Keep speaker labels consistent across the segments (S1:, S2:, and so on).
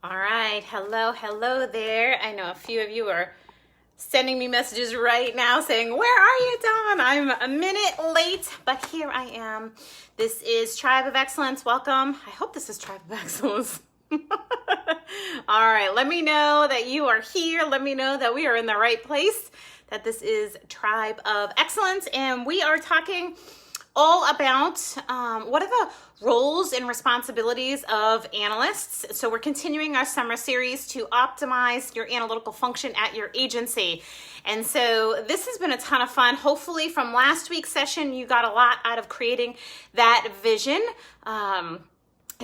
S1: All right. Hello there. I know a few of you are sending me messages right now saying, where are you, Dawn? I'm a minute late, but here I am. This is Tribe of Excellence. Welcome. I hope this is Tribe of Excellence. All right. Let me know that you are here. Let me know that we are in the right place, that this is Tribe of Excellence. And we are talking all about what are the roles and responsibilities of analysts. So we're continuing our summer series to optimize your analytical function at your agency. And so this has been a ton of fun. Hopefully from last week's session, you got a lot out of creating that vision. I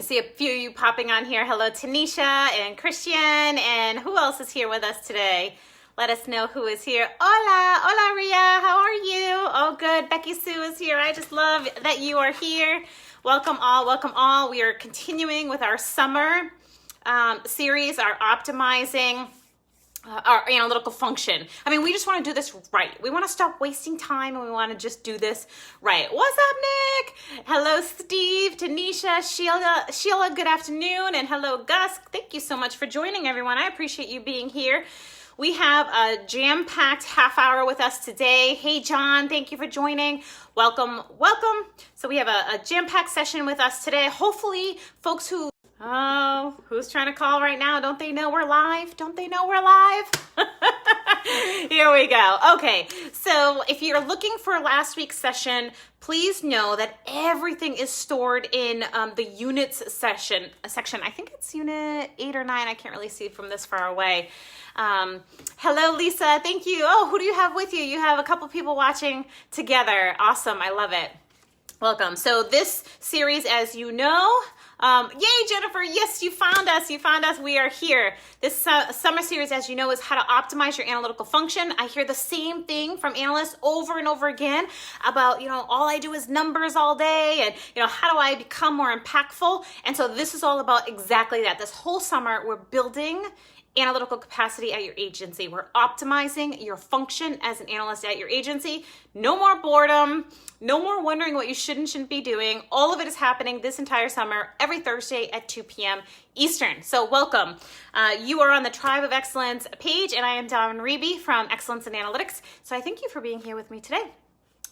S1: see a few of you popping on here. Hello, Tanisha and Christian. And who else is here with us today? Let us know who is here. Hola, Ria, how are you? Oh, good. Becky Sue is here. I just love that you are here. Welcome all. We are continuing with our summer series, our optimizing our analytical function. I mean, we just want to do this right. We want to stop wasting time and we want to just do this right. What's up, Nick? Hello, Steve, Tanisha, Sheila, good afternoon. And hello, Gus. Thank you so much for joining, everyone. I appreciate you being here. We have a jam-packed half hour with us today. Hey, John, thank you for joining. Welcome. So we have a jam-packed session with us today. Hopefully, folks who's trying to call right now? Don't they know we're live? Here we go. Okay, so if you're looking for last week's session, please know that everything is stored in the units section. I think it's unit 8 or 9. I can't really see from this far away. Hello, Lisa. Thank you. Oh, who do you have with you? You have a couple people watching together. Awesome. I love it. Welcome. So this series, as you know, yay, Jennifer. Yes, you found us. We are here. This summer series, as you know, is how to optimize your analytical function. I hear the same thing from analysts over and over again about, all I do is numbers all day and, how do I become more impactful? And so this is all about exactly that. This whole summer, we're building analytical capacity at your agency. We're optimizing your function as an analyst at your agency. No more boredom, no more wondering what you should and shouldn't be doing. All of it is happening this entire summer, every Thursday at 2 p.m. Eastern. So welcome. You are on the Tribe of Excellence page, and I am Dawn Reby from Excellence in Analytics. So I thank you for being here with me today.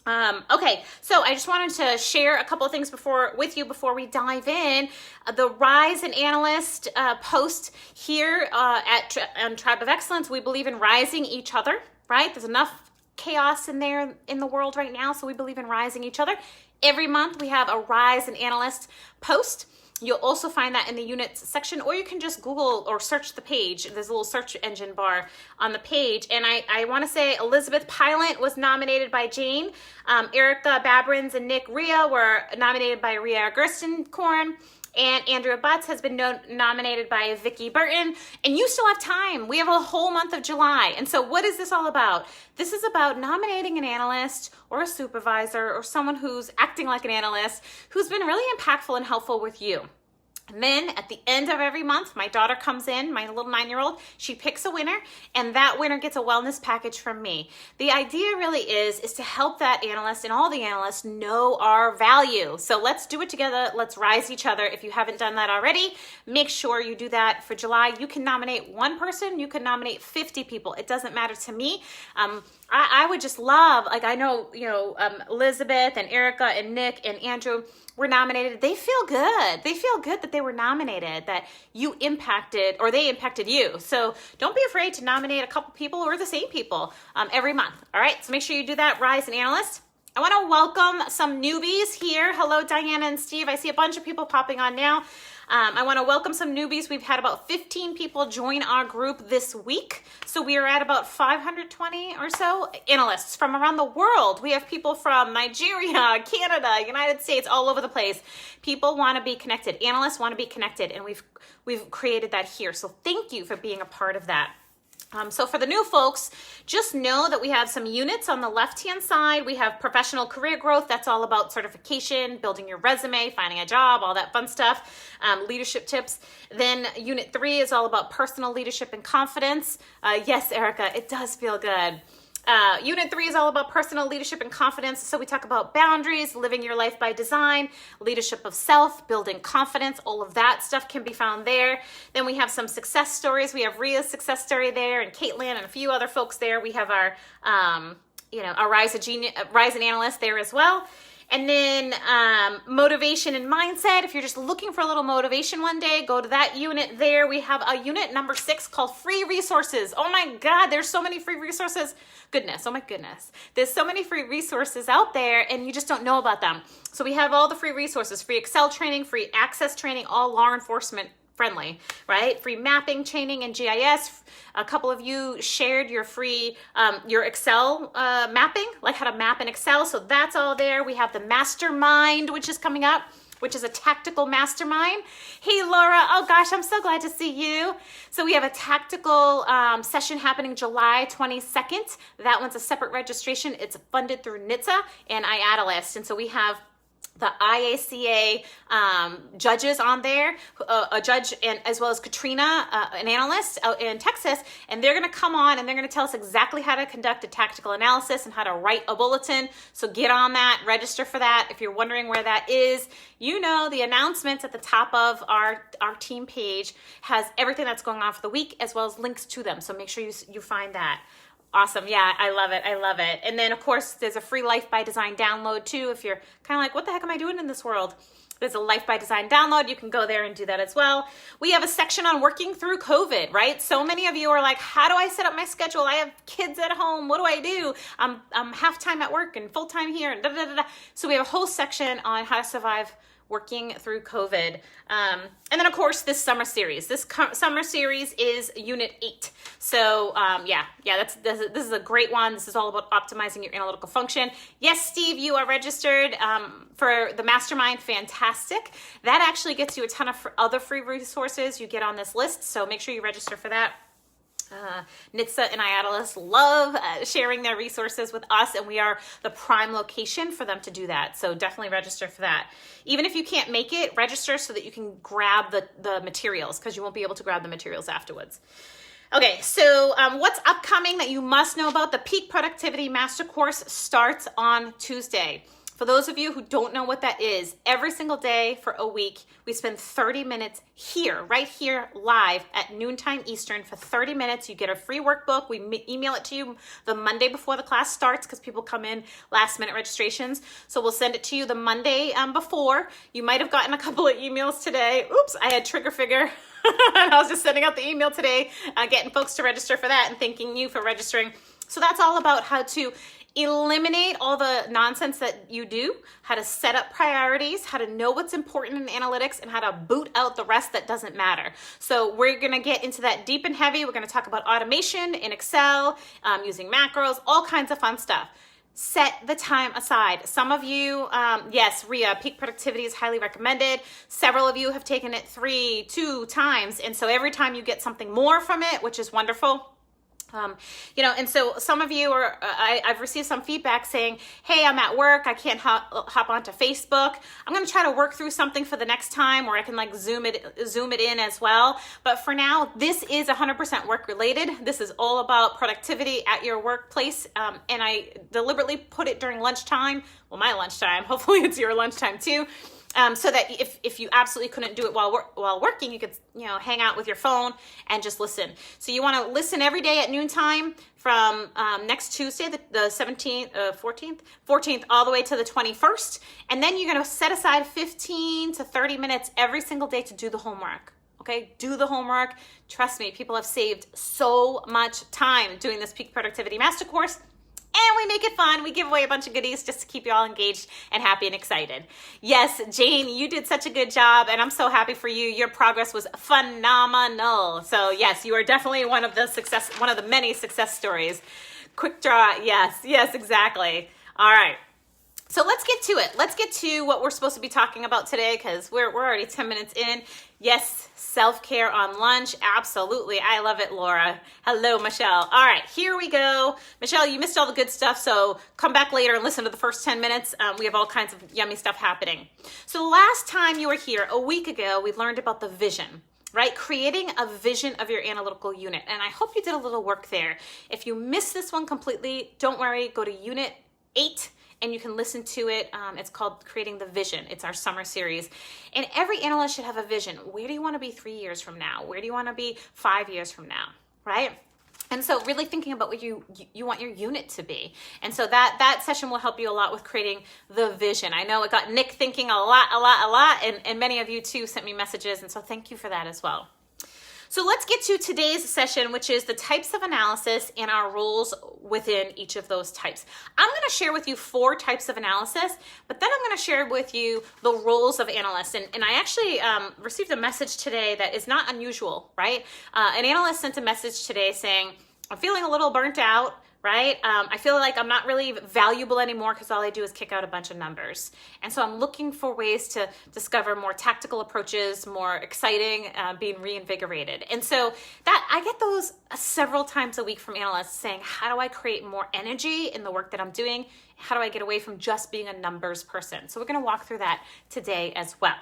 S1: Okay, so I just wanted to share a couple of things before we dive in. The Rise in Analyst post here on Tribe of Excellence. We believe in rising each other, right? There's enough chaos in the world right now, so we believe in rising each other. Every month we have a Rise in Analyst post. You'll also find that in the units section, or you can just Google or search the page. There's a little search engine bar on the page. And I want to say Elizabeth Pilot was nominated by Jane. Erica Babrins and Nick Ria were nominated by Ria Gerstenkorn. And Andrea Butts has been nominated by Vicki Burton. And you still have time. We have a whole month of July. And so what is this all about? This is about nominating an analyst or a supervisor or someone who's acting like an analyst who's been really impactful and helpful with you. And then at the end of every month, my daughter comes in, my little 9-year-old, she picks a winner, and that winner gets a wellness package from me. The idea really is to help that analyst and all the analysts know our value. So let's do it together. Let's rise each other. If you haven't done that already, make sure you do that for July. You can nominate one person. You can nominate 50 people. It doesn't matter to me. I would just love, I know, Elizabeth and Erica and Nick and Andrew were nominated. They feel good. They feel good that they were nominated, that you impacted or they impacted you. So don't be afraid to nominate a couple people or the same people every month. All right. So make sure you do that. Rise and Analyst. I want to welcome some newbies here. Hello, Diana and Steve. I see a bunch of people popping on now. I want to welcome some newbies. We've had about 15 people join our group this week. So we are at about 520 or so analysts from around the world. We have people from Nigeria, Canada, United States, all over the place. People want to be connected. Analysts want to be connected, and we've created that here. So thank you for being a part of that. So for the new folks, just know that we have some units on the left-hand side. We have professional career growth. That's all about certification, building your resume, finding a job, all that fun stuff, leadership tips. Then unit 3 is all about personal leadership and confidence. Yes, Erica, it does feel good. Unit 3 is all about personal leadership and confidence. So we talk about boundaries, living your life by design, leadership of self, building confidence. All of that stuff can be found there. Then we have some success stories. We have Ria's success story there, and Caitlin and a few other folks there. We have our, our Rise and Analyst there as well. And then motivation and mindset. If you're just looking for a little motivation one day, go to that unit there. We have a unit number 6 called free resources. Oh my God, there's so many free resources. Goodness, oh my goodness. There's so many free resources out there and you just don't know about them. So we have all the free resources, free Excel training, free access training, all law enforcement friendly, right? Free mapping training and GIS. A couple of you shared your free, your Excel mapping, like how to map in Excel. So that's all there. We have the Mastermind, which is coming up, which is a tactical mastermind. Hey, Laura. Oh gosh, I'm so glad to see you. So we have a tactical session happening July 22nd. That one's a separate registration. It's funded through NHTSA and Analysts. And so we have the IACA judges on there, a judge, and as well as Katrina, an analyst out in Texas, and they're going to come on and they're going to tell us exactly how to conduct a tactical analysis and how to write a bulletin. So get on that, register for that. If you're wondering where that is, the announcements at the top of our team page has everything that's going on for the week as well as links to them. So make sure you find that. Awesome. Yeah, I love it. I love it. And then, of course, there's a free Life by Design download, too. If you're kind of like, what the heck am I doing in this world? There's a Life by Design download. You can go there and do that as well. We have a section on working through COVID, right? So many of you are like, how do I set up my schedule? I have kids at home. What do I do? I'm half-time at work and full-time here. And da-da-da-da. So we have a whole section on how to survive working through COVID. And then, of course, this summer series. This summer series is Unit 8. So, this is a great one. This is all about optimizing your analytical function. Yes, Steve, you are registered for the Mastermind. Fantastic. That actually gets you a ton of other free resources you get on this list. So make sure you register for that. NHTSA and Analysts love sharing their resources with us, and we are the prime location for them to do that. So definitely register for that. Even if you can't make it, register so that you can grab the materials, because you won't be able to grab the materials afterwards. Okay, so what's upcoming that you must know about? The Peak Productivity Master Course starts on Tuesday. For those of you who don't know what that is, every single day for a week, we spend 30 minutes here, right here, live at noontime Eastern for 30 minutes. You get a free workbook. We email it to you the Monday before the class starts because people come in last minute registrations. So we'll send it to you the Monday before. You might have gotten a couple of emails today. Oops, I had trigger figure. And I was just sending out the email today, getting folks to register for that and thanking you for registering. So that's all about how to eliminate all the nonsense that you do, how to set up priorities, how to know what's important in analytics, and how to boot out the rest that doesn't matter. So we're going to get into that deep and heavy. We're going to talk about automation in Excel, using macros, all kinds of fun stuff. Set the time aside. Some of you, yes, Ria, Peak Productivity is highly recommended. Several of you have taken it 2 times. And so every time you get something more from it, which is wonderful. And so some of you I've received some feedback saying, hey, I'm at work. I can't hop onto Facebook. I'm going to try to work through something for the next time where I can zoom it in as well. But for now, this is 100% work related. This is all about productivity at your workplace. And I deliberately put it during lunchtime. Well, my lunchtime, hopefully it's your lunchtime too. So that if you absolutely couldn't do it while working, you could hang out with your phone and just listen. So you want to listen every day at noontime from next Tuesday, the 17th, 14th, all the way to the 21st. And then you're going to set aside 15 to 30 minutes every single day to do the homework. Okay, do the homework. Trust me, people have saved so much time doing this Peak Productivity Master Course. And we make it fun. We give away a bunch of goodies just to keep you all engaged and happy and excited. Yes, Jane, you did such a good job, and I'm so happy for you. Your progress was phenomenal. So yes, you are definitely one of the many success stories. Quick draw, yes, exactly. All right. So let's get to it. Let's get to what we're supposed to be talking about today because we're already 10 minutes in. Yes, self-care on lunch. Absolutely. I love it, Laura. Hello, Michelle. All right, here we go. Michelle, you missed all the good stuff, so come back later and listen to the first 10 minutes. We have all kinds of yummy stuff happening. So the last time you were here, a week ago, we learned about the vision. right? Creating a vision of your analytical unit. And I hope you did a little work there. If you missed this one completely, don't worry, go to Unit 8 and you can listen to it. It's called Creating the Vision. It's our summer series. And every analyst should have a vision. Where do you want to be 3 years from now? Where do you want to be 5 years from now, right? And so really thinking about what you want your unit to be. And so that session will help you a lot with creating the vision. I know it got Nick thinking a lot, and many of you too sent me messages. And so thank you for that as well. So let's get to today's session, which is the types of analysis and our roles within each of those types. I'm going to share with you 4 types of analysis, but then I'm going to share with you the roles of analysts. And I actually received a message today that is not unusual, right? An analyst sent a message today saying, I'm feeling a little burnt out, right? I feel like I'm not really valuable anymore because all I do is kick out a bunch of numbers. And so I'm looking for ways to discover more tactical approaches, more exciting, being reinvigorated. And so that I get those several times a week from analysts saying, how do I create more energy in the work that I'm doing? How do I get away from just being a numbers person? So we're going to walk through that today as well.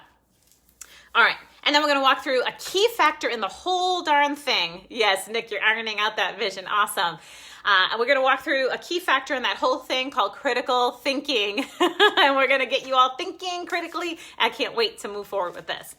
S1: All right, and then we're going to walk through a key factor in the whole darn thing. Yes, Nick, you're ironing out that vision. Awesome. And we're going to walk through a key factor in that whole thing called critical thinking. And we're going to get you all thinking critically. I can't wait to move forward with this.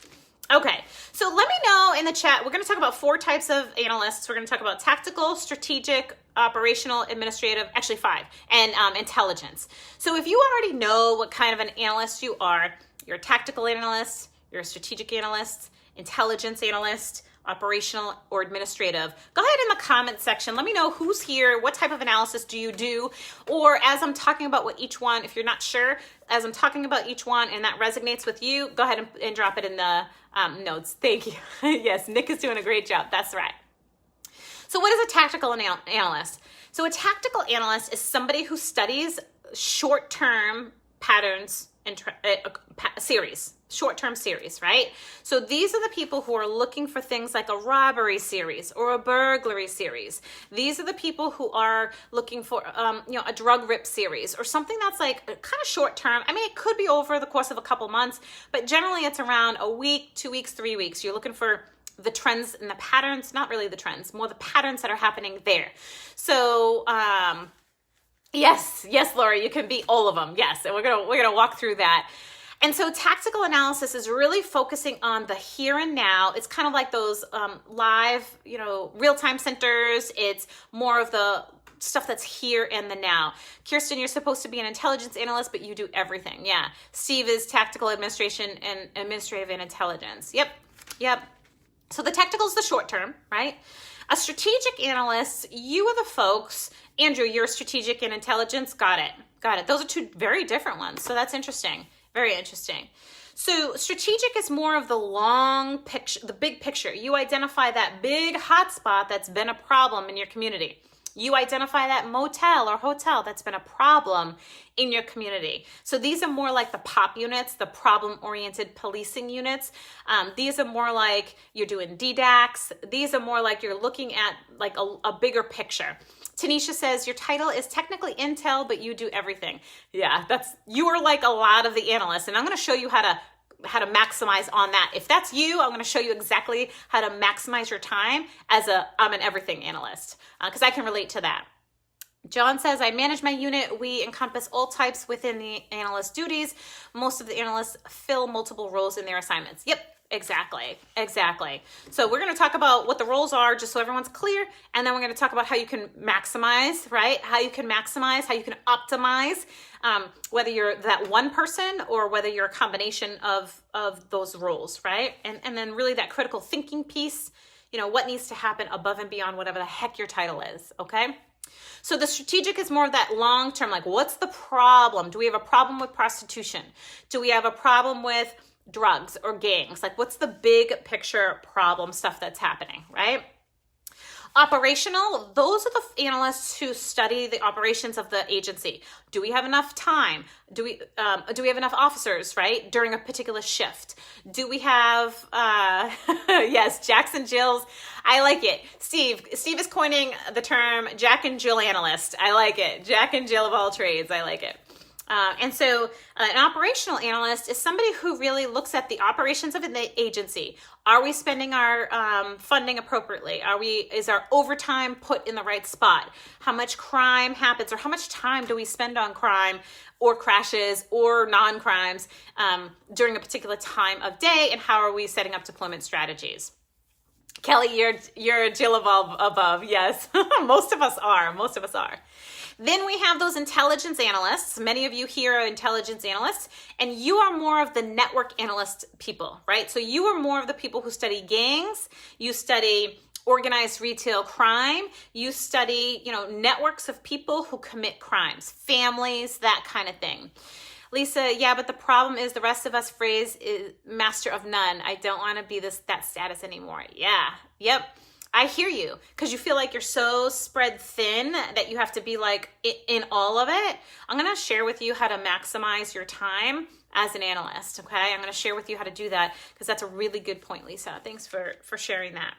S1: Okay, so let me know in the chat. We're going to talk about 4 types of analysts. We're going to talk about tactical, strategic, operational, administrative, actually 5, and intelligence. So if you already know what kind of an analyst you are, you're a tactical analyst, you're a strategic analyst, intelligence analyst, operational, or administrative. Go ahead in the comment section. Let me know who's here, what type of analysis do you do, or as I'm talking about what each one, if you're not sure, as I'm talking about each one and that resonates with you, go ahead and drop it in the notes. Thank you. Yes, Nick is doing a great job. That's right. So what is a tactical analyst? So a tactical analyst is somebody who studies short-term patterns and short-term series, right? So these are the people who are looking for things like a robbery series or a burglary series. These are the people who are looking for, a drug rip series or something that's like kind of short-term. I mean, it could be over the course of a couple months, but generally it's around a week, 2 weeks, 3 weeks. You're looking for the trends and the patterns, not really the trends, more the patterns that are happening there. So, yes, Laura, you can beat all of them. Yes, and we're gonna walk through that. And so tactical analysis is really focusing on the here and now. It's kind of like those live, real-time centers. It's more of the stuff that's here and the now. Kirsten, you're supposed to be an intelligence analyst, but you do everything. Yeah. Steve is tactical administration and administrative and intelligence. Yep. So the tactical is the short term, right? A strategic analyst, you are the folks. Andrew, you're strategic and intelligence. Got it. Those are 2 very different ones. So that's interesting. Very interesting. So strategic is more of the long picture, the big picture. You identify that big hotspot that's been a problem in your community. You identify that motel or hotel that's been a problem in your community. So these are more like the POP units, the problem-oriented policing units. These are more like you're doing DDAX. These are more like you're looking at like a bigger picture. Tanisha says, your title is technically Intel, but you do everything. Yeah, you are like a lot of the analysts, and I'm going to show you how to maximize on that. If that's you, I'm going to show you exactly how to maximize your time as I'm an everything analyst, because I can relate to that. John says, I manage my unit. We encompass all types within the analyst duties. Most of the analysts fill multiple roles in their assignments. Yep, exactly. So we're going to talk about what the roles are, just so everyone's clear, and then we're going to talk about how you can maximize, right? How you can optimize, whether you're that one person or whether you're a combination of those roles, right? And then really that critical thinking piece, what needs to happen above and beyond whatever the heck your title is, okay? So the strategic is more of that long-term, like what's the problem? Do we have a problem with prostitution? Do we have a problem with drugs or gangs? Like what's the big picture problem stuff that's happening, right? Operational, those are the analysts who study the operations of the agency. Do we have enough time? Do we have enough officers, right, during a particular shift? Do we have, yes, Jackson Jill's, I like it. Steve is coining the term Jack and Jill analyst. I like it. Jack and Jill of all trades. I like it. And so an operational analyst is somebody who really looks at the operations of an agency. Are we spending our funding appropriately? Is our overtime put in the right spot? How much crime happens, or how much time do we spend on crime or crashes or non-crimes during a particular time of day? And how are we setting up deployment strategies? Kelly, you're a Jill above. Yes, most of us are. Then we have those intelligence analysts. Many of you here are intelligence analysts, and you are more of the network analyst people, right? So you are more of the people who study gangs, you study organized retail crime, you study, networks of people who commit crimes, families, that kind of thing. Lisa, yeah, but the problem is the rest of us phrase is master of none. I don't want to be that status anymore. Yeah, yep. I hear you, because you feel like you're so spread thin that you have to be like in all of it. I'm going to share with you how to maximize your time as an analyst, okay? I'm going to share with you how to do that, because that's a really good point, Lisa. Thanks for sharing that.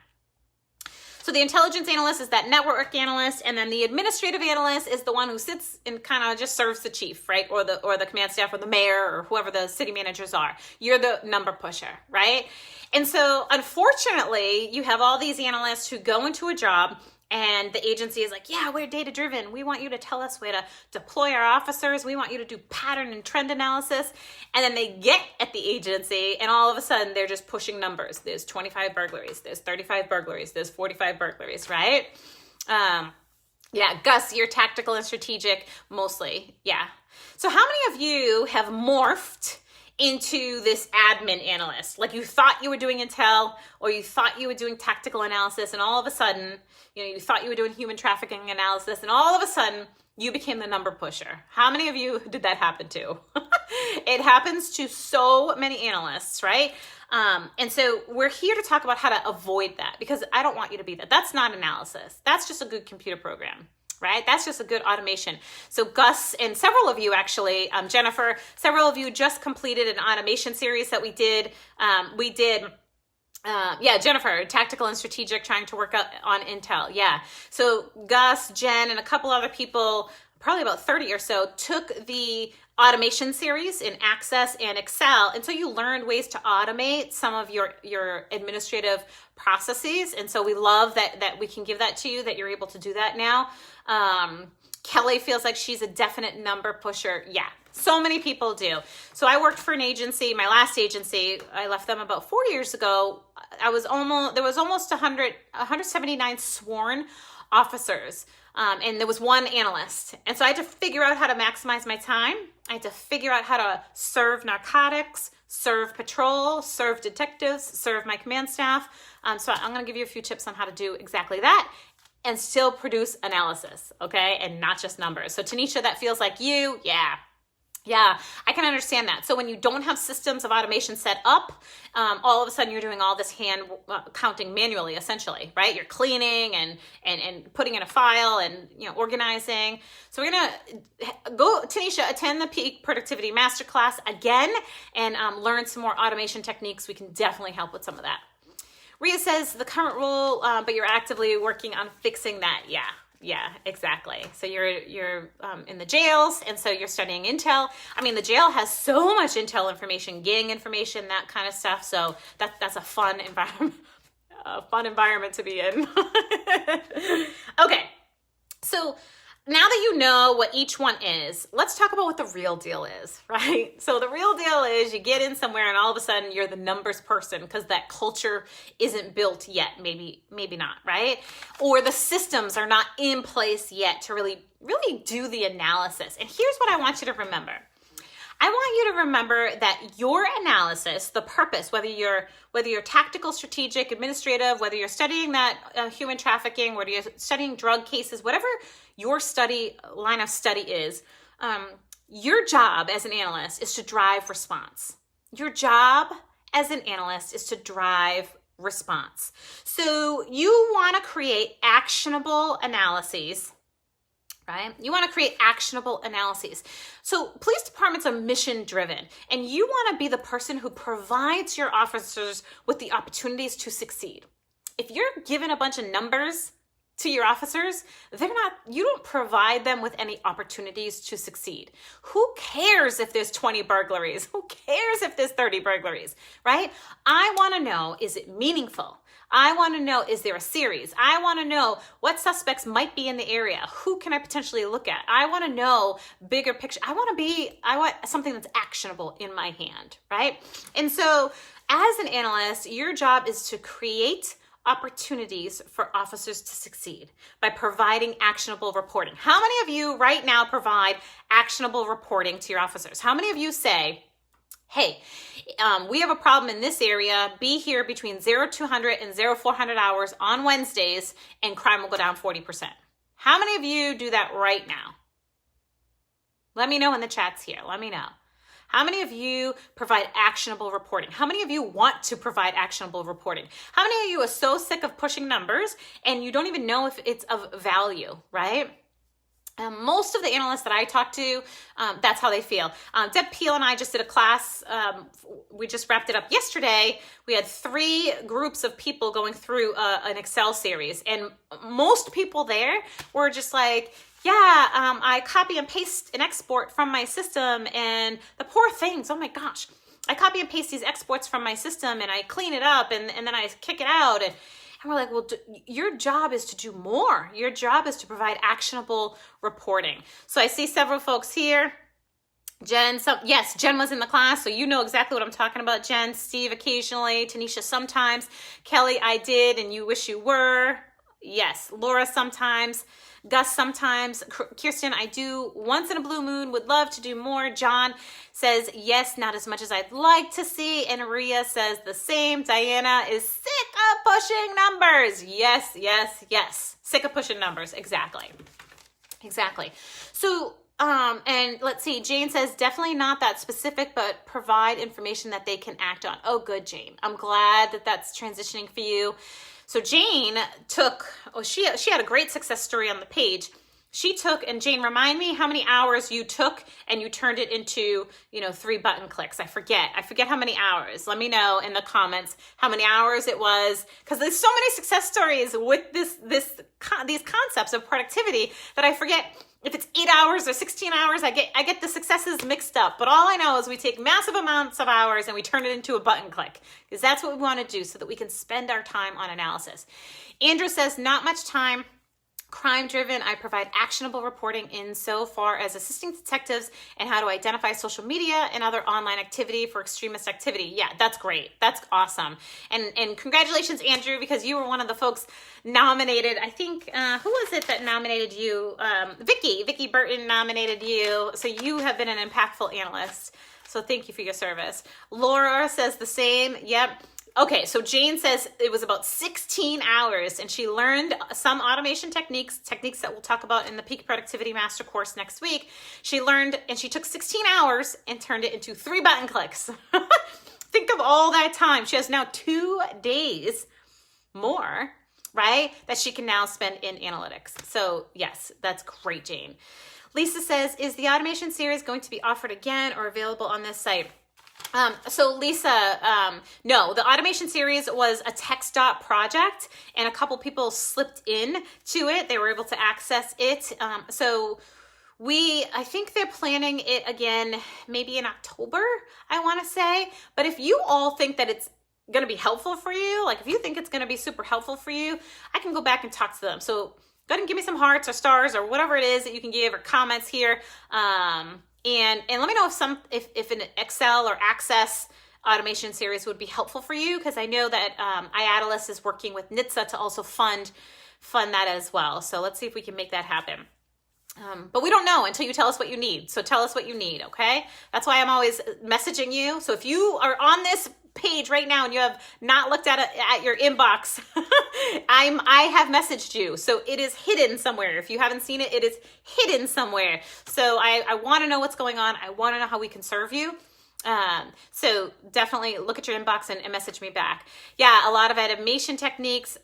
S1: So the intelligence analyst is that network analyst, and then the administrative analyst is the one who sits and kind of just serves the chief, right? Or the command staff, or the mayor, or whoever the city managers are. You're the number pusher, right? And so unfortunately, you have all these analysts who go into a job and the agency is like, yeah, we're data driven. We want you to tell us where to deploy our officers. We want you to do pattern and trend analysis. And then they get at the agency and all of a sudden they're just pushing numbers. There's 25 burglaries. There's 35 burglaries. There's 45 burglaries, right? Yeah, Gus, you're tactical and strategic mostly. Yeah. So how many of you have morphed into this admin analyst? Like you thought you were doing intel, or you thought you were doing tactical analysis, and all of a sudden, you thought you were doing human trafficking analysis, and all of a sudden you became the number pusher. How many of you did that happen to? It happens to so many analysts, right? And so we're here to talk about how to avoid that, because I don't want you to be that. That's not analysis. That's just a good computer program. Right? That's just a good automation. So Gus and several of you actually, Jennifer, several of you just completed an automation series that we did. Jennifer, tactical and strategic, trying to work on Intel. Yeah. So Gus, Jen, and a couple other people, probably about 30 or so, took the automation series in Access and Excel. And so you learned ways to automate some of your administrative processes. And so we love that we can give that to you, that you're able to do that now. Kelly feels like she's a definite number pusher. Yeah, so many people do. So I worked for an agency, my last agency. I left them about 4 years ago. There was almost 179 sworn officers. And there was one analyst. And so I had to figure out how to maximize my time. I had to figure out how to serve narcotics, serve patrol, serve detectives, serve my command staff. So I'm going to give you a few tips on how to do exactly that and still produce analysis, okay? And not just numbers. So Tanisha, that feels like you. Yeah, I can understand that. So when you don't have systems of automation set up, all of a sudden you're doing all this hand counting manually, essentially, right? You're cleaning and putting in a file and organizing. So we're gonna go, Tanisha, attend the Peak Productivity Masterclass again and learn some more automation techniques. We can definitely help with some of that. Ria says the current rule, but you're actively working on fixing that. Yeah, exactly. So you're in the jails, and so you're studying intel. I mean, the jail has so much intel information, gang information, that kind of stuff. So that's a fun environment to be in. Okay, so now that you know what each one is, let's talk about what the real deal is, right? So the real deal is you get in somewhere and all of a sudden you're the numbers person because that culture isn't built yet, maybe not, right? Or the systems are not in place yet to really do the analysis. And here's what I want you to remember. I want you to remember that your analysis, the purpose, whether you're tactical, strategic, administrative, whether you're studying that human trafficking, whether you're studying drug cases, whatever your line of study is, your job as an analyst is to drive response. Your job as an analyst is to drive response. So you want to create actionable analyses. Right? You want to create actionable analyses. So police departments are mission driven, and you want to be the person who provides your officers with the opportunities to succeed. If you're given a bunch of numbers to your officers, you don't provide them with any opportunities to succeed. Who cares if there's 20 burglaries? Who cares if there's 30 burglaries, right? I want to know, is it meaningful? I want to know, is there a series? I want to know what suspects might be in the area. Who can I potentially look at? I want to know bigger picture. I want something that's actionable in my hand, right? And so as an analyst, your job is to create opportunities for officers to succeed by providing actionable reporting. How many of you right now provide actionable reporting to your officers? How many of you say, hey, we have a problem in this area. Be here between 0200 and 0400 hours on Wednesdays, and crime will go down 40%. How many of you do that right now? Let me know in the chats here. Let me know. How many of you provide actionable reporting? How many of you want to provide actionable reporting? How many of you are so sick of pushing numbers and you don't even know if it's of value, right? Most of the analysts that I talk to, that's how they feel. Deb Peel and I just did a class. We just wrapped it up yesterday. We had 3 groups of people going through an Excel series. And most people there were just like, yeah, I copy and paste and export from my system. And the poor things, oh my gosh, I copy and paste these exports from my system and I clean it up and then I kick it out. And we're like, well, your job is to do more. Your job is to provide actionable reporting. So I see several folks here. Jen, yes, Jen was in the class, so you know exactly what I'm talking about. Jen, Steve occasionally, Tanisha sometimes, Kelly, I did, and you wish you were. Yes, Laura sometimes, Gus sometimes, Kirsten, I do once in a blue moon, would love to do more. John says, yes, not as much as I'd like to see. And Maria says the same. Diana is sick of pushing numbers. Yes, yes, yes. Sick of pushing numbers. Exactly. Exactly. So, and let's see, Jane says, definitely not that specific, but provide information that they can act on. Oh, good, Jane. I'm glad that that's transitioning for you. So Jane took, she had a great success story on the page. She took, and Jane, remind me how many hours you took and you turned it into, 3 button clicks. I forget how many hours. Let me know in the comments how many hours it was, because there's so many success stories with these concepts of productivity that I forget if it's 8 hours or 16 hours. I get the successes mixed up. But all I know is we take massive amounts of hours and we turn it into a button click, because that's what we want to do so that we can spend our time on analysis. Andrew says, not much time. Crime driven, I provide actionable reporting in so far as assisting detectives and how to identify social media and other online activity for extremist activity. Yeah, that's great. That's awesome. And congratulations, Andrew, because you were one of the folks nominated. I think, who was it that nominated you? Vicky Burton nominated you. So you have been an impactful analyst. So thank you for your service. Laura says the same. Yep. Okay, so Jane says it was about 16 hours and she learned some automation techniques that we'll talk about in the Peak Productivity Master Course next week. She learned and she took 16 hours and turned it into 3 button clicks. Think of all that time. She has now 2 days more, right, that she can now spend in analytics. So yes, that's great, Jane. Lisa says, is the automation series going to be offered again or available on this site? So Lisa, no, the automation series was a TechStop project and a couple people slipped in to it. They were able to access it. So I think they're planning it again, maybe in October, I want to say. But if you all think that it's going to be helpful for you, like if you think it's going to be super helpful for you, I can go back and talk to them. So go ahead and give me some hearts or stars or whatever it is that you can give or comments here. And let me know if an Excel or Access automation series would be helpful for you, because I know that Analysts is working with NHTSA to also fund that as well. So let's see if we can make that happen. But we don't know until you tell us what you need. So tell us what you need, okay? That's why I'm always messaging you. So if you are on this page right now and you have not looked at your inbox, I have messaged you. So it is hidden somewhere. If you haven't seen it, it is hidden somewhere. So I want to know what's going on. I want to know how we can serve you. So definitely look at your inbox and message me back. Yeah, a lot of automation techniques,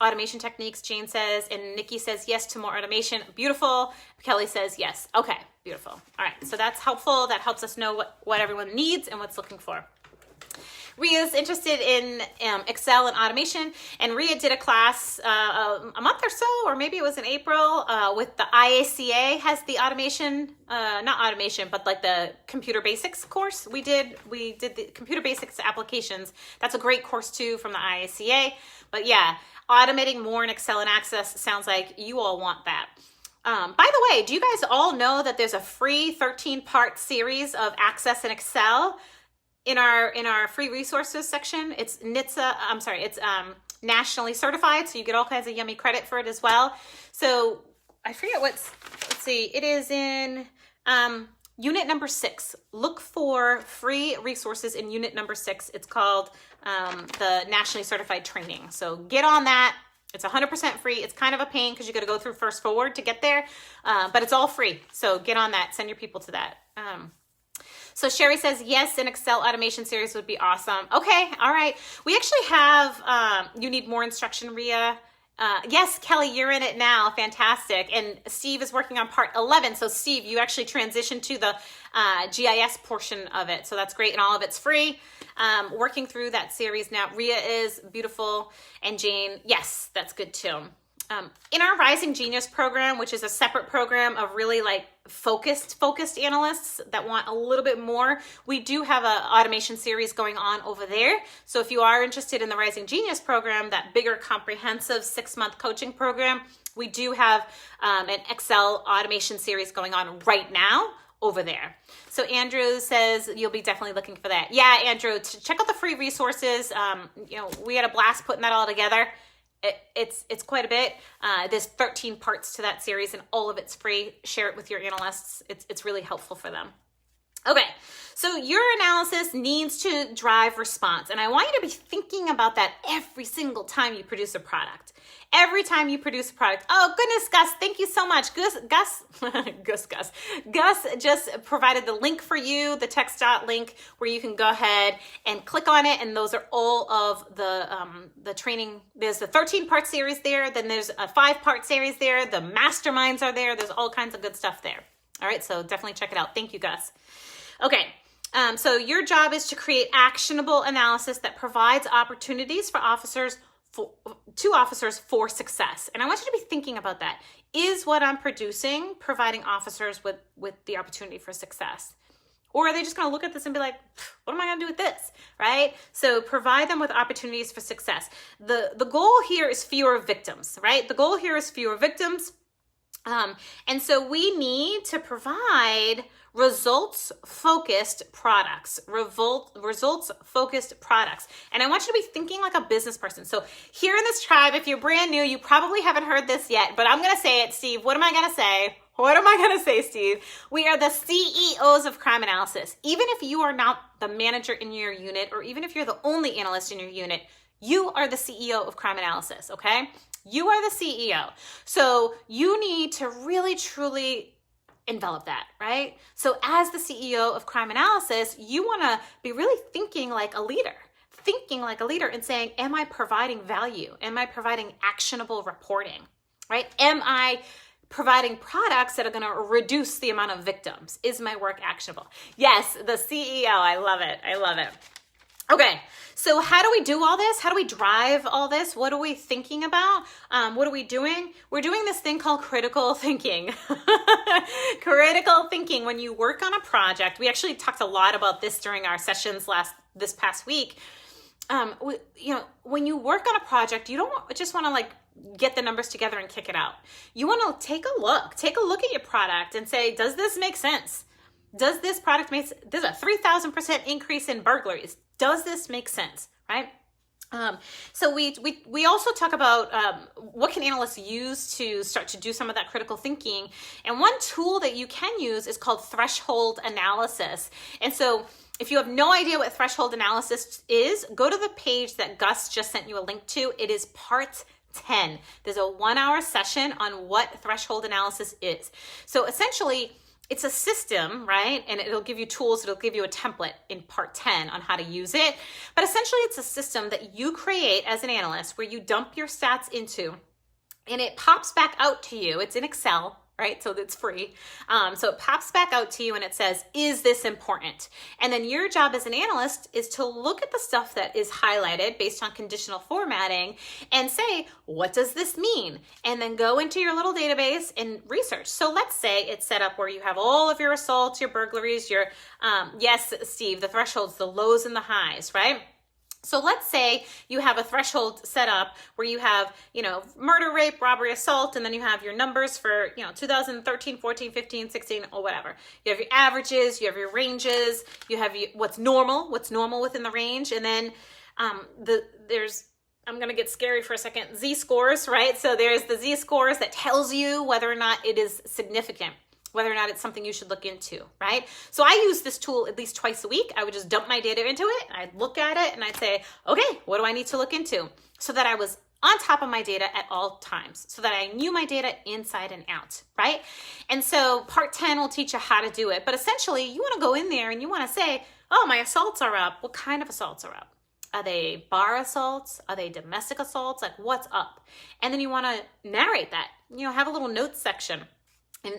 S1: Jane says, and Nikki says yes to more automation. Beautiful. Kelly says yes. Okay, beautiful. All right, so that's helpful. That helps us know what everyone needs and what's looking for. Rhea's interested in Excel and automation, and Rhea did a class a month or so, or maybe it was in April, with the IACA has the automation, not automation, but like the computer basics course. We did the computer basics applications. That's a great course too from the IACA. But yeah, automating more in Excel and Access sounds like you all want that. By the way, do you guys all know that there's a free 13-part series of Access and Excel in our free resources section? It's it's nationally certified, so you get all kinds of yummy credit for it as well. So I forget let's see, it is in unit number 6. Look for free resources in unit number 6. It's called the nationally certified training. So get on that. It's 100% free. It's kind of a pain because you got to go through First Forward to get there, but it's all free. So get on that. Send your people to that. So Sherry says, yes, an Excel automation series would be awesome. Okay, all right. We actually have, you need more instruction, Rhea. Yes, Kelly, you're in it now. Fantastic. And Steve is working on part 11. So Steve, you actually transitioned to the GIS portion of it. So that's great. And all of it's free. Working through that series now. Rhea is beautiful. And Jane, yes, that's good too. In our Rising Genius program, which is a separate program of really like focused analysts that want a little bit more, we do have an automation series going on over there. So if you are interested in the Rising Genius program, that bigger comprehensive 6-month coaching program, we do have an Excel automation series going on right now over there. So Andrew says you'll be definitely looking for that. Yeah, Andrew, check out the free resources. We had a blast putting that all together. It's quite a bit. There's 13 parts to that series and all of it's free. Share it with your analysts. It's really helpful for them. Okay, so your analysis needs to drive response. And I want you to be thinking about that every single time you produce a product. Every time you produce a product. Oh, goodness, Gus, thank you so much. Gus just provided the link for you, the text dot link, where you can go ahead and click on it. And those are all of the training. There's the 13-part series there. Then there's a 5-part series there. The masterminds are there. There's all kinds of good stuff there. All right, so definitely check it out. Thank you, Gus. Okay, so your job is to create actionable analysis that provides opportunities for officers for success. And I want you to be thinking about that. Is what I'm producing providing officers with the opportunity for success? Or are they just going to look at this and be like, what am I going to do with this, right? So provide them with opportunities for success. The goal here is fewer victims, right? The goal here is fewer victims. And so we need to provide results-focused products, results-focused products. And I want you to be thinking like a business person. So here in this tribe, if you're brand new, you probably haven't heard this yet, but I'm going to say it, Steve. What am I going to say? What am I going to say, Steve? We are the CEOs of crime analysis. Even if you are not the manager in your unit, or even if you're the only analyst in your unit, you are the CEO of crime analysis, okay? You are the CEO. So you need to really, truly envelop that, right? So as the CEO of crime analysis, you want to be really thinking like a leader and saying, am I providing value? Am I providing actionable reporting, right? Am I providing products that are going to reduce the amount of victims? Is my work actionable? Yes, the CEO. I love it. I love it. Okay, so how do we do all this? How do we drive all this? What are we thinking about? What are we doing? We're doing this thing called critical thinking. Critical thinking. When you work on a project, we actually talked a lot about this during our sessions this past week. When you work on a project, you don't just want to like get the numbers together and kick it out. You want to take a look at your product and say, does this make sense? Does this product make sense? There's a 3,000% increase in burglaries. Does this make sense, right? So we also talk about what can analysts use to start to do some of that critical thinking. And one tool that you can use is called threshold analysis. And so if you have no idea what threshold analysis is, go to the page that Gus just sent you a link to. It is part 10. There's a 1-hour session on what threshold analysis is. So essentially, it's a system, right? And it'll give you tools. It'll give you a template in part 10 on how to use it. But essentially, it's a system that you create as an analyst where you dump your stats into, and it pops back out to you. It's in Excel, right? So it's free. So it pops back out to you and it says, is this important? And then your job as an analyst is to look at the stuff that is highlighted based on conditional formatting and say, what does this mean? And then go into your little database and research. So let's say it's set up where you have all of your assaults, your burglaries, your, yes, Steve, the thresholds, the lows and the highs, right? So let's say you have a threshold set up where you have, murder, rape, robbery, assault, and then you have your numbers for, 2013, 14, 15, 16, or whatever. You have your averages, you have your ranges, you have what's normal within the range, and then there's, I'm going to get scary for a second, Z-scores, right? So there's the Z-scores that tells you whether or not it is significant, whether or not it's something you should look into, right? So I use this tool at least twice a week. I would just dump my data into it. I'd look at it and I'd say, okay, what do I need to look into? So that I was on top of my data at all times, so that I knew my data inside and out, right? And so part 10 will teach you how to do it. But essentially, you want to go in there and you want to say, oh, my assaults are up. What kind of assaults are up? Are they bar assaults? Are they domestic assaults? Like, what's up? And then you want to narrate that. Have a little notes section.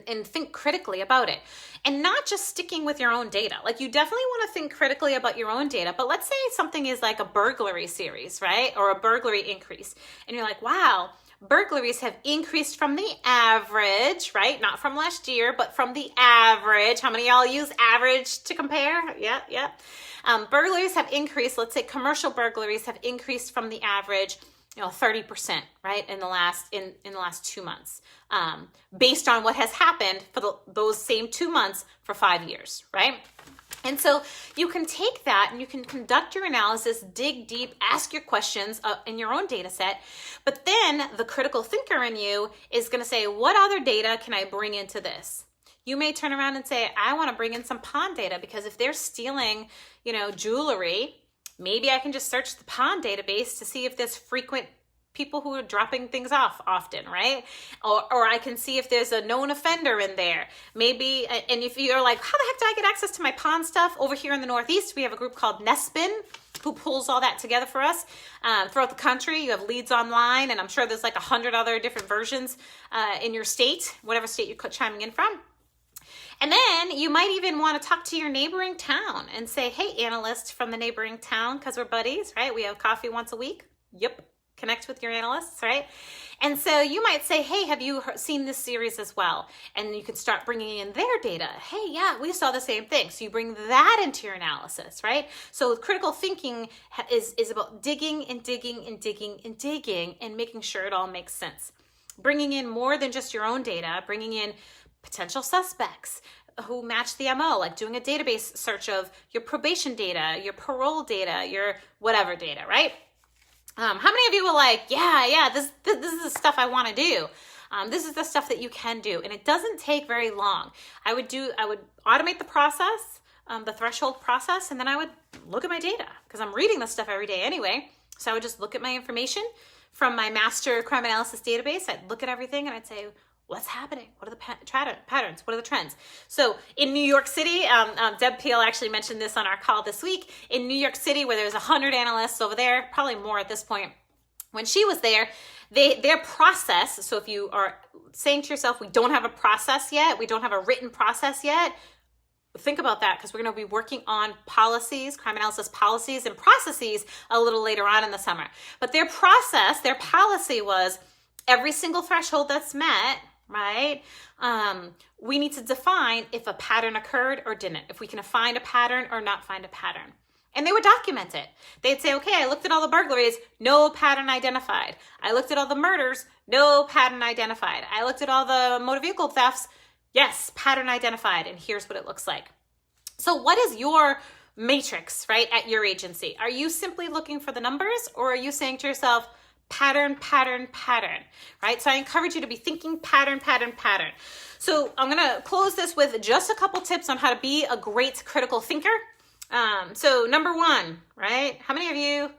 S1: And think critically about it, and not just sticking with your own data. Like, you definitely want to think critically about your own data, but let's say something is like a burglary series, right? Or a burglary increase. And you're like, wow, burglaries have increased from the average, right? Not from last year, but from the average. How many of y'all use average to compare? Yeah. Burglaries have increased. Let's say commercial burglaries have increased from the average 30%, right? In the last 2 months, based on what has happened for those same 2 months for 5 years, right? And so you can take that and you can conduct your analysis, dig deep, ask your questions in your own data set. But then the critical thinker in you is going to say, what other data can I bring into this? You may turn around and say, I want to bring in some pawn data, because if they're stealing, jewelry, maybe I can just search the pawn database to see if there's frequent people who are dropping things off often, right? Or I can see if there's a known offender in there. Maybe, and if you're like, how the heck do I get access to my pawn stuff? Over here in the Northeast, we have a group called Nespin who pulls all that together for us. Throughout the country, you have Leads Online, and I'm sure there's like 100 other different versions in your state, whatever state you're chiming in from. And then you might even want to talk to your neighboring town and say, hey, analyst from the neighboring town, because we're buddies, right? We have coffee once a week. Yep. Connect with your analysts, right? And so you might say, hey, have you seen this series as well? And you can start bringing in their data. Hey, yeah, we saw the same thing. So you bring that into your analysis, right? So critical thinking is about digging and digging and digging and digging and making sure it all makes sense. Bringing in more than just your own data, bringing in potential suspects who match the MO, like doing a database search of your probation data, your parole data, your whatever data, right? How many of you were like, yeah, this is the stuff I want to do. This is the stuff that you can do. And it doesn't take very long. I would automate the process, the threshold process, and then I would look at my data, because I'm reading this stuff every day anyway. So I would just look at my information from my master crime analysis database. I'd look at everything and I'd say, what's happening? What are the patterns? What are the trends? So in New York City, Deb Peel actually mentioned this on our call this week. In New York City, where there's 100 analysts over there, probably more at this point, when she was there, their process, so if you are saying to yourself, we don't have a process yet, we don't have a written process yet, think about that, because we're going to be working on policies, crime analysis policies and processes a little later on in the summer. But their process, their policy was every single threshold that's met, right? We need to define if a pattern occurred or didn't, if we can find a pattern or not find a pattern. And they would document it. They'd say, okay, I looked at all the burglaries, no pattern identified. I looked at all the murders, no pattern identified. I looked at all the motor vehicle thefts, yes, pattern identified, and here's what it looks like. So what is your matrix, right, at your agency? Are you simply looking for the numbers, or are you saying to yourself, pattern, right? So I encourage you to be thinking pattern. So I'm going to close this with just a couple tips on how to be a great critical thinker. So number one, right? How many of you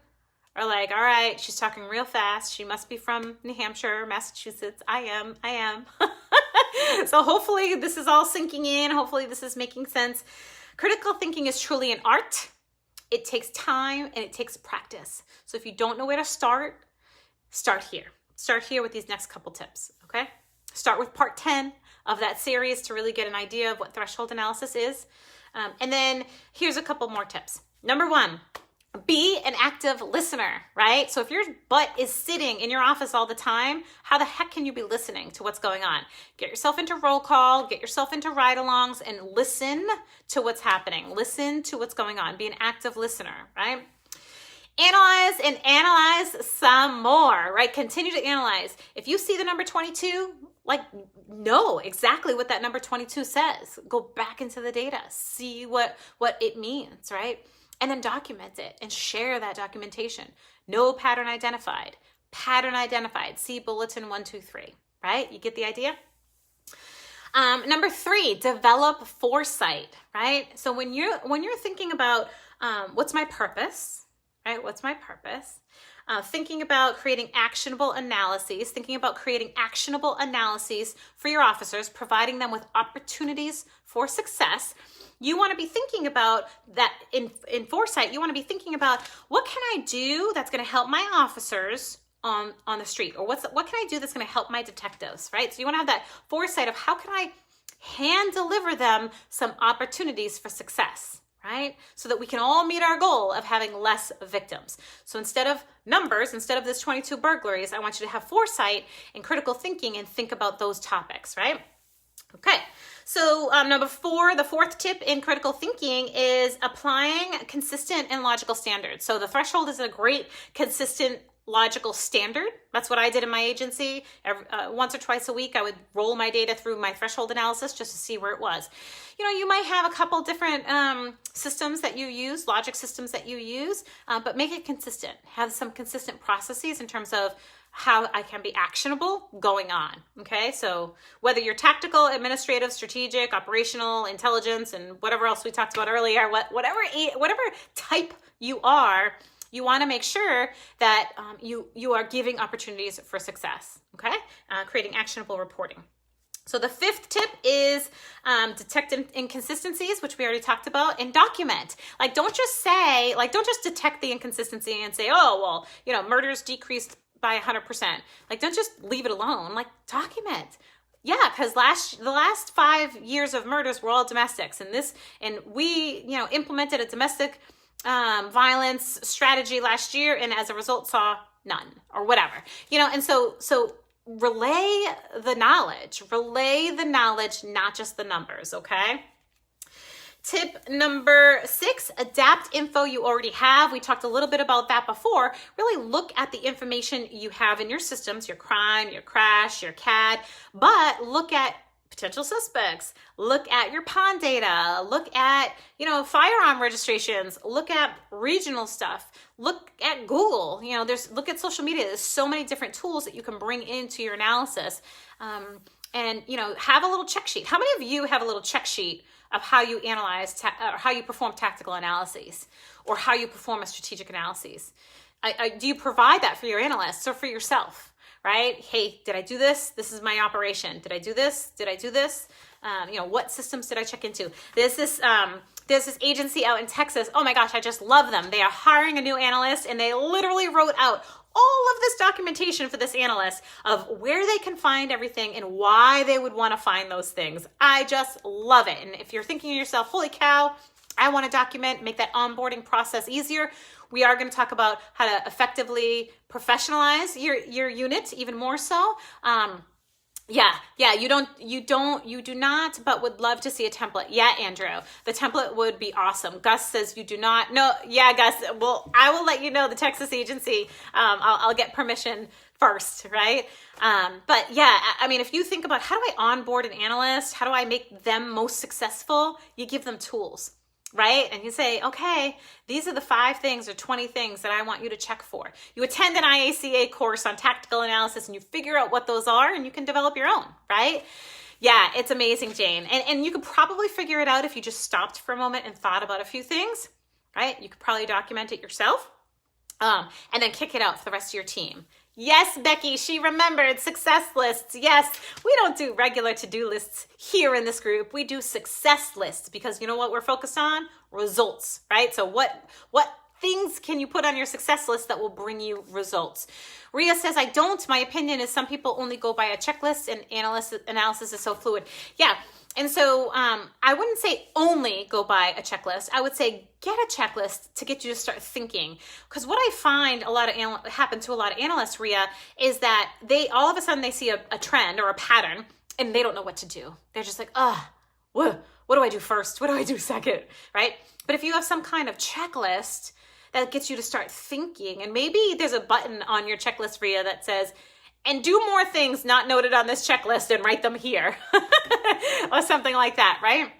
S1: are like, all right, she's talking real fast. She must be from New Hampshire, Massachusetts. I am. So hopefully this is all sinking in. Hopefully this is making sense. Critical thinking is truly an art. It takes time and it takes practice. So if you don't know where to start here. Start here with these next couple tips, okay? Start with part 10 of that series to really get an idea of what threshold analysis is. And then here's a couple more tips. Number 1, be an active listener, right? So if your butt is sitting in your office all the time, how the heck can you be listening to what's going on? Get yourself into roll call, get yourself into ride-alongs, and listen to what's happening. Listen to what's going on. Be an active listener, right? Analyze and analyze some more, right? Continue to analyze. If you see the number 22, know exactly what that number 22 says. Go back into the data, see what it means, right? And then document it and share that documentation. No pattern identified. Pattern identified. See bulletin 1, 2, 3, right? You get the idea? Number 3, develop foresight, right? So when you're thinking about what's my purpose, right? What's my purpose? Thinking about creating actionable analyses, for your officers, providing them with opportunities for success. You want to be thinking about that in foresight. You want to be thinking about, what can I do that's going to help my officers on the street? Or what can I do that's going to help my detectives, right? So you want to have that foresight of, how can I hand deliver them some opportunities for success, right? So that we can all meet our goal of having less victims. So instead of numbers, instead of this 22 burglaries, I want you to have foresight and critical thinking and think about those topics, right? Okay. So number 4, the 4th tip in critical thinking is applying consistent and logical standards. So the threshold is a great consistent logical standard. That's what I did in my agency. Once or twice a week, I would roll my data through my threshold analysis just to see where it was. You might have a couple different systems that you use, logic systems that you use, but make it consistent. Have some consistent processes in terms of how I can be actionable going on, okay? So whether you're tactical, administrative, strategic, operational, intelligence, and whatever else we talked about earlier, whatever type you are, you want to make sure that you are giving opportunities for success, okay? Creating actionable reporting. So the 5th tip is detect inconsistencies, which we already talked about, and document. Don't just detect the inconsistency and say, oh, well, murders decreased by 100%. Don't just leave it alone. Document. Yeah, because the last 5 years of murders were all domestics, and we implemented a domestic violence strategy last year, and as a result saw none or whatever. And so relay the knowledge, not just the numbers, okay? Tip number 6, adapt info you already have. We talked a little bit about that before. Really look at the information you have in your systems, your crime, your crash, your CAD, but look at potential suspects, look at your pond data, look at, firearm registrations, look at regional stuff, look at Google, look at social media. There's so many different tools that you can bring into your analysis. And have a little check sheet. How many of you have a little check sheet of how you analyze, or how you perform tactical analyses, or how you perform a strategic analyses? Do you provide that for your analysts or for yourself? Right? Hey, did I do this? This is my operation. Did I do this? Did I do this? What systems did I check into? There's this agency out in Texas. Oh my gosh, I just love them. They are hiring a new analyst, and they literally wrote out all of this documentation for this analyst of where they can find everything and why they would want to find those things. I just love it. And if you're thinking to yourself, holy cow, I want to document, make that onboarding process easier, we are going to talk about how to effectively professionalize your unit even more so. You do not, but would love to see a template. Yeah, Andrew, the template would be awesome. Gus says you do not. No, yeah, Gus, well, I will let you know, the Texas agency, I'll get permission first, right? But yeah, I mean, if you think about, how do I onboard an analyst? How do I make them most successful? You give them tools. Right? And you say, okay, these are the 5 things or 20 things that I want you to check for. You attend an IACA course on tactical analysis, and you figure out what those are, and you can develop your own, right? Yeah, it's amazing, Jane. And you could probably figure it out if you just stopped for a moment and thought about a few things, right? You could probably document it yourself, and then kick it out for the rest of your team. Yes, Becky, she remembered success lists. Yes, we don't do regular to-do lists here in this group. We do success lists because you know what we're focused on? Results, right? So what things can you put on your success list that will bring you results? Ria says, I don't. My opinion is some people only go by a checklist, and analysis is so fluid. Yeah. And so I wouldn't say only go by a checklist. I would say get a checklist to get you to start thinking. Because what I find happen to a lot of analysts, Ria, is that they all of a sudden they see a trend or a pattern and they don't know what to do. They're just like, what do I do first? What do I do second? Right? But if you have some kind of checklist that gets you to start thinking, and maybe there's a button on your checklist, Ria, that says, and do more things not noted on this checklist and write them here or something like that, right?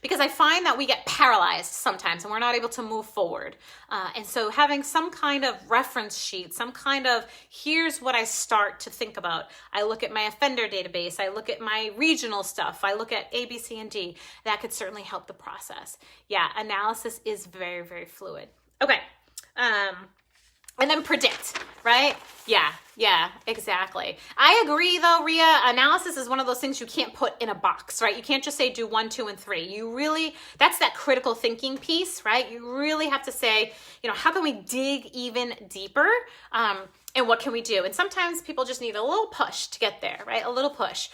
S1: Because I find that we get paralyzed sometimes and we're not able to move forward. And so having some kind of reference sheet, some kind of, here's what I start to think about. I look at my offender database. I look at my regional stuff. I look at A, B, C, and D. That could certainly help the process. Yeah, analysis is very, very fluid. Okay. And then predict, right? Yeah, exactly. I agree though, Ria, analysis is one of those things you can't put in a box, right? You can't just say do 1, 2, and 3. That's that critical thinking piece, right? You really have to say, how can we dig even deeper? And what can we do? And sometimes people just need a little push to get there, right? A little push.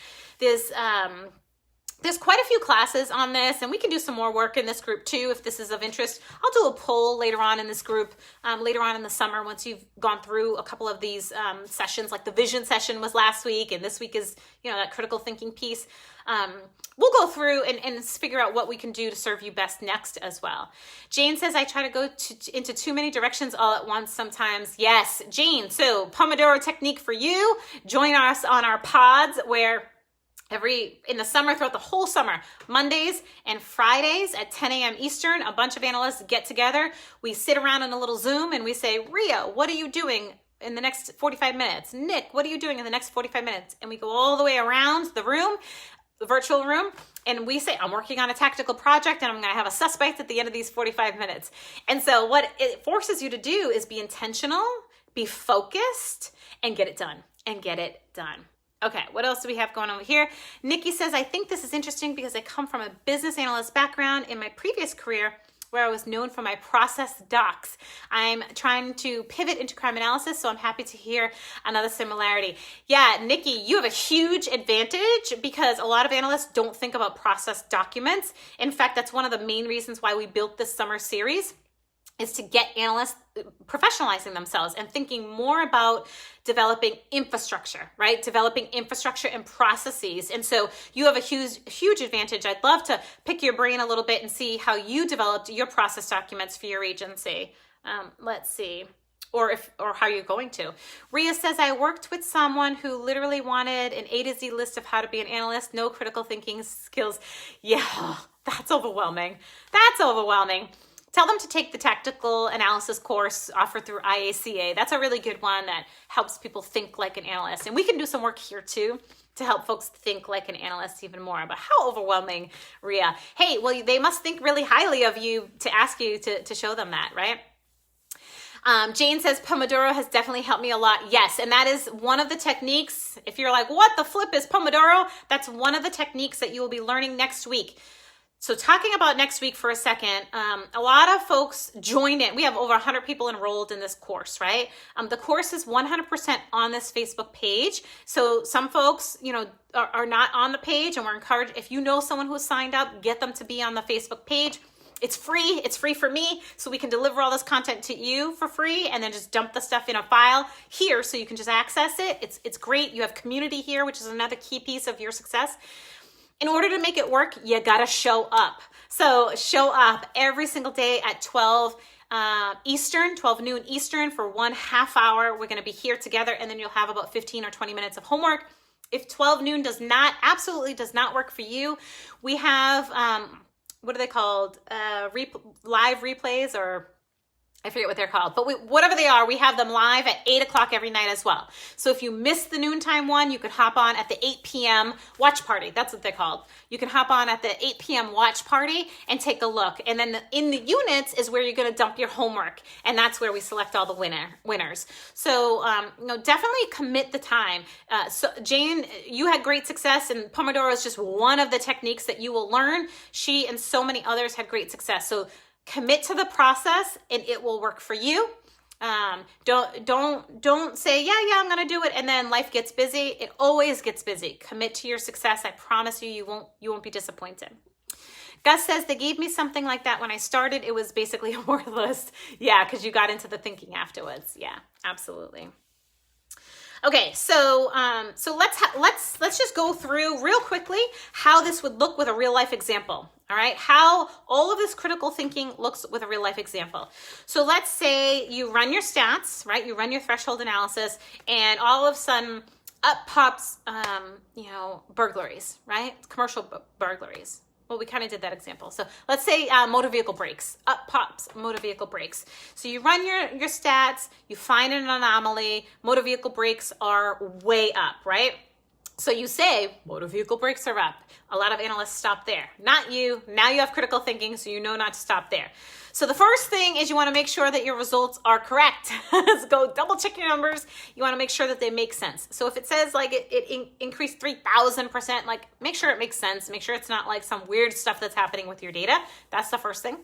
S1: There's quite a few classes on this, and we can do some more work in this group too if this is of interest. I'll do a poll later on in this group, later on in the summer once you've gone through a couple of these sessions, like the vision session was last week, and this week is, that critical thinking piece. We'll go through and figure out what we can do to serve you best next as well. Jane says, I try to go into too many directions all at once sometimes. Yes, Jane, so Pomodoro technique for you. Join us on our pods where in the summer, throughout the whole summer, Mondays and Fridays at 10 a.m. Eastern, a bunch of analysts get together. We sit around in a little Zoom and we say, Ria, what are you doing in the next 45 minutes? Nick, what are you doing in the next 45 minutes? And we go all the way around the room, the virtual room, and we say, I'm working on a tactical project and I'm going to have a suspect at the end of these 45 minutes. And so what it forces you to do is be intentional, be focused, and get it done. Okay, what else do we have going on over here? Nikki says, I think this is interesting because I come from a business analyst background in my previous career where I was known for my process docs. I'm trying to pivot into crime analysis, so I'm happy to hear another similarity. Yeah, Nikki, you have a huge advantage because a lot of analysts don't think about process documents. In fact, that's one of the main reasons why we built this summer series, is to get analysts professionalizing themselves and thinking more about developing infrastructure, right? Developing infrastructure and processes. And so you have a huge advantage. I'd love to pick your brain a little bit and see how you developed your process documents for your agency. Let's see. Or how you're going to. Ria says, I worked with someone who literally wanted an A to Z list of how to be an analyst, no critical thinking skills. Yeah, that's overwhelming. Tell them to take the tactical analysis course offered through IACA. That's a really good one that helps people think like an analyst. And we can do some work here too to help folks think like an analyst even more. But how overwhelming, Ria. Hey, well, they must think really highly of you to ask you to show them that, right? Jane says, Pomodoro has definitely helped me a lot. Yes, and that is one of the techniques. If you're like, what the flip is Pomodoro? That's one of the techniques that you will be learning next week. So talking about next week for a second, a lot of folks join in. We have over 100 people enrolled in this course, right? The course is 100% on this Facebook page. So some folks, are not on the page, and we're encouraged, if you know someone who's signed up, get them to be on the Facebook page. It's free. It's free for me, so we can deliver all this content to you for free and then just dump the stuff in a file here so you can just access it. It's great. You have community here, which is another key piece of your success. In order to make it work, you gotta show up. So show up every single day at 12 noon Eastern for 1.5 hour. We're gonna be here together, and then you'll have about 15 or 20 minutes of homework. If 12 noon absolutely does not work for you, we have, what are they called? Live replays, or I forget what they're called, but whatever they are, we have them live at 8 o'clock every night as well. So if you missed the noontime one, you could hop on at the 8 p.m. watch party. That's what they're called. You can hop on at the 8 p.m. watch party and take a look. And then in the units is where you're going to dump your homework. And that's where we select all the winners. So, definitely commit the time. So Jane, you had great success, and Pomodoro is just one of the techniques that you will learn. She and so many others had great success. So Commit to the process and it will work for you. Don't say, yeah, I'm going to do it. And then life gets busy. It always gets busy. Commit to your success. I promise you, you won't be disappointed. Gus says, they gave me something like that when I started. It was basically a word list. Yeah, because you got into the thinking afterwards. Yeah, absolutely. Okay, so let's just go through real quickly how this would look with a real life example. All right, how all of this critical thinking looks with a real life example. So let's say you run your stats, right? You run your threshold analysis, and all of a sudden up pops, burglaries, right? Commercial burglaries. Well, we kind of did that example. So let's say motor vehicle brakes. Up pops motor vehicle brakes. So you run your stats, you find an anomaly, motor vehicle brakes are way up, right? So you say, motor vehicle brakes are up. A lot of analysts stop there. Not you. Now you have critical thinking, so you know not to stop there. So the first thing is you want to make sure that your results are correct. So go double check your numbers. You want to make sure that they make sense. So if it says like it increased 3,000%, like make sure it makes sense. Make sure it's not like some weird stuff that's happening with your data. That's the first thing.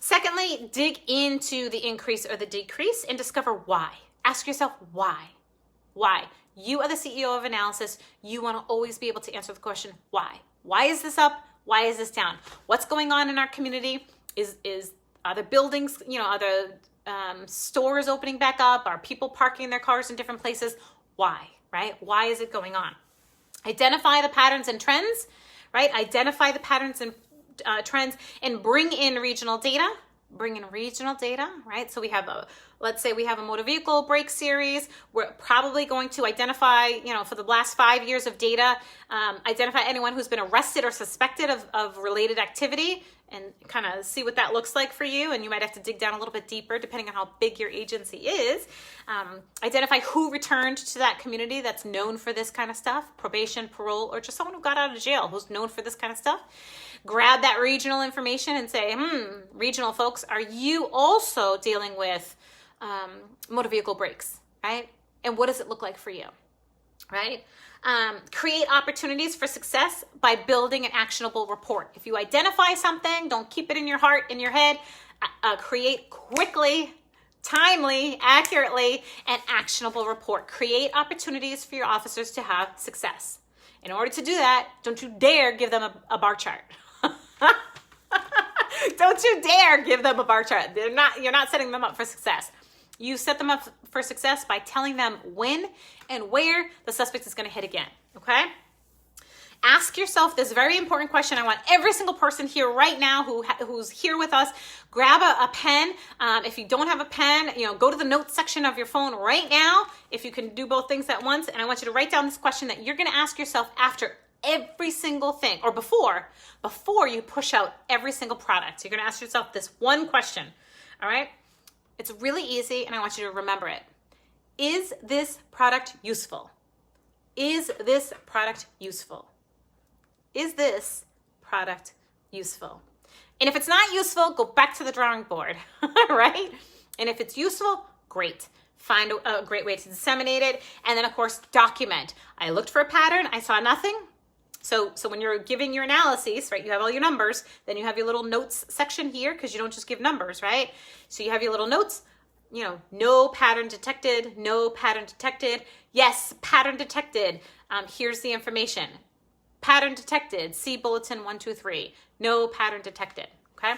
S1: Secondly, dig into the increase or the decrease and discover why. Ask yourself why. Why? You are the CEO of analysis. You want to always be able to answer the question, why? Why is this up? Why is this down? What's going on in our community? Are the buildings, are the stores opening back up? Are people parking their cars in different places? Why, right? Why is it going on? Identify the patterns and trends, right? Identify the patterns and trends and bring in regional data. Right? So let's say we have a motor vehicle brake series. We're probably going to identify, for the last 5 years of data, identify anyone who's been arrested or suspected of related activity and kind of see what that looks like for you. And you might have to dig down a little bit deeper depending on how big your agency is. Identify who returned to that community that's known for this kind of stuff, probation, parole, or just someone who got out of jail who's known for this kind of stuff. Grab that regional information and say, regional folks, are you also dealing with motor vehicle brakes, right? And what does it look like for you, right? Create opportunities for success by building an actionable report. If you identify something, don't keep it in your heart, in your head. Create quickly, timely, accurately, an actionable report. Create opportunities for your officers to have success. In order to do that, don't you dare give them a bar chart. Don't you dare give them a bar chart. You're not setting them up for success. You set them up for success by telling them when and where the suspect is going to hit again, okay? Ask yourself this very important question. I want every single person here right now who's here with us, grab a pen. If you don't have a pen, go to the notes section of your phone right now, if you can do both things at once. And I want you to write down this question that you're going to ask yourself after every single thing, or before you push out every single product. You're going to ask yourself this one question, all right? It's really easy, and I want you to remember it. Is this product useful? Is this product useful? Is this product useful? And if it's not useful, go back to the drawing board, right? And if it's useful, great. Find a great way to disseminate it. And then, of course, document. I looked for a pattern. I saw nothing. So when you're giving your analyses, right, you have all your numbers, then you have your little notes section here because you don't just give numbers, right? So you have your little notes, no pattern detected, no pattern detected. Yes, pattern detected. Here's the information. Pattern detected, see bulletin 1, 2, 3. No pattern detected, okay?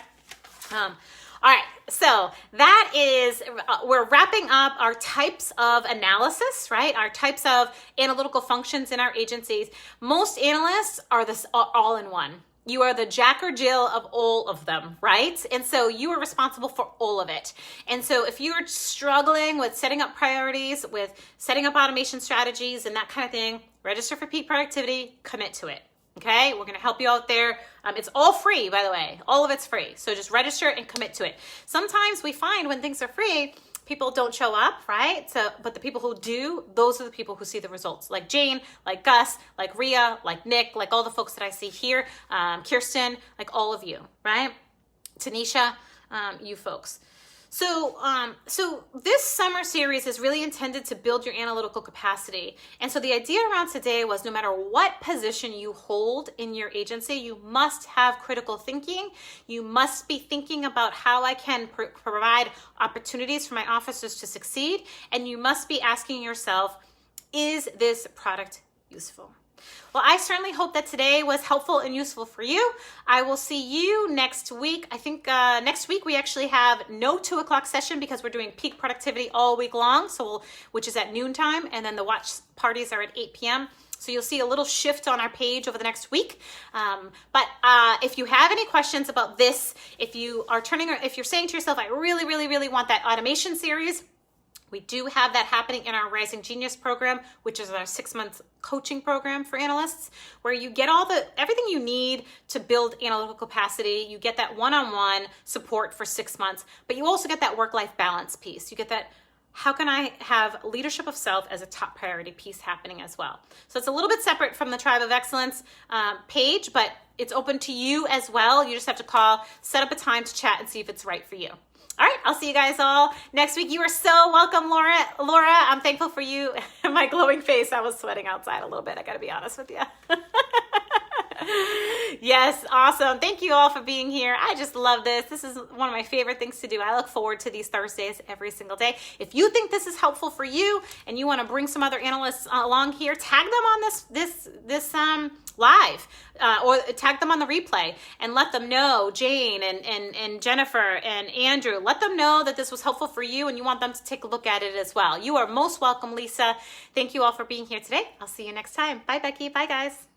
S1: All right, so that is, we're wrapping up our types of analysis, right? Our types of analytical functions in our agencies. Most analysts are this all in one. You are the Jack or Jill of all of them, right? And so you are responsible for all of it. And so if you're struggling with setting up priorities, with setting up automation strategies and that kind of thing, register for peak productivity, commit to it. Okay, we're going to help you out there. It's all free, by the way. All of it's free. So just register and commit to it. Sometimes we find when things are free, people don't show up, right? But the people who do, those are the people who see the results. Like Jane, like Gus, like Rhea, like Nick, like all the folks that I see here, Kirsten, like all of you, right? Tanisha, you folks. So this summer series is really intended to build your analytical capacity. And so the idea around today was no matter what position you hold in your agency, you must have critical thinking. You must be thinking about how I can provide opportunities for my officers to succeed. And you must be asking yourself, is this product useful? Well, I certainly hope that today was helpful and useful for you. I will see you next week. I think next week we actually have no 2 o'clock session because we're doing peak productivity all week long, which is at noontime, and then the watch parties are at 8 p.m. So you'll see a little shift on our page over the next week. But if you have any questions about this, if you're saying to yourself, I really, really, really want that automation series, we do have that happening in our Rising Genius program, which is our 6-month coaching program for analysts, where you get everything you need to build analytical capacity. You get that one-on-one support for 6 months, but you also get that work-life balance piece. You get that, how can I have leadership of self as a top priority piece happening as well? So it's a little bit separate from the Tribe of Excellence page, but it's open to you as well. You just have to set up a time to chat and see if it's right for you. All right, I'll see you guys all next week. You are so welcome, Laura. I'm thankful for you and my glowing face. I was sweating outside a little bit, I gotta be honest with you. Yes, awesome. Thank you all for being here. I just love this. This is one of my favorite things to do. I look forward to these Thursdays every single day. If you think this is helpful for you and you want to bring some other analysts along here, tag them on this live or tag them on the replay and let them know, Jane and Jennifer and Andrew, let them know that this was helpful for you and you want them to take a look at it as well. You are most welcome, Lisa. Thank you all for being here today. I'll see you next time. Bye, Becky. Bye, guys.